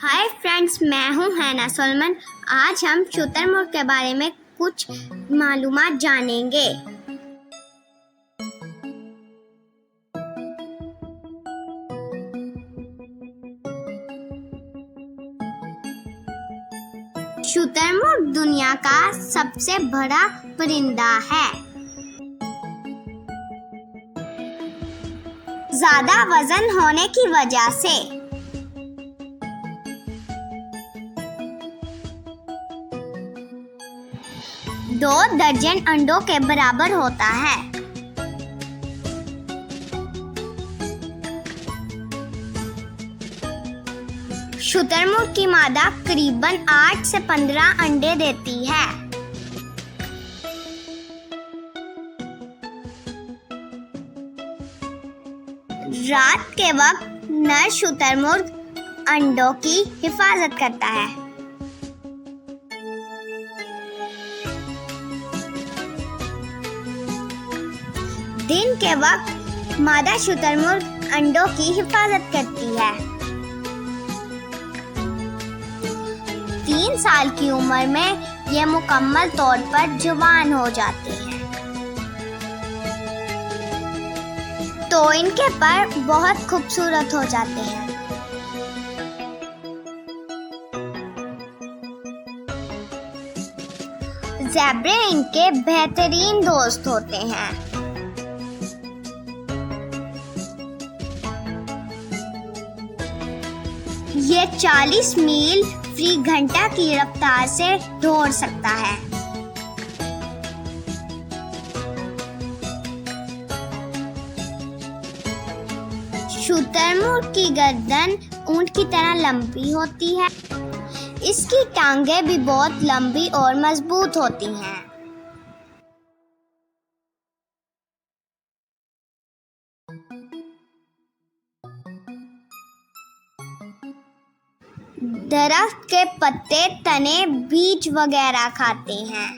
Hi friends, मैं हूं हैना सोलमन। आज हम शुतुरमुर्ग के बारे में कुछ मालूमात जानेंगे। शुतुरमुर्ग दुनिया का सबसे बड़ा परिंदा है। ज्यादा वजन होने की वजह से 2 दर्जन अंडों के बराबर होता है। शुतुरमुर्ग की मादा करीबन 8 से 15 अंडे देती है। रात के वक्त नर शुतुरमुर्ग अंडों की हिफाजत करता है। दिन के वक्त मादा शुतुरमुर्ग अंडों की हिफाजत करती है। 3 साल की उम्र में ये मुकम्मल तौर पर जवान हो जाते हैं। तो इनके पर बहुत खूबसूरत हो जाते हैं। ज़ेब्रे इनके बेहतरीन दोस्त होते हैं। ये 40 मील फी घंटा की रफ्तार से दौड़ सकता है। शुतुरमुर्ग की गर्दन ऊंट की तरह लंबी होती है। इसकी टांगें भी बहुत लंबी और मजबूत होती हैं। दरख्त के पत्ते, तने, बीज वगैरह खाते हैं।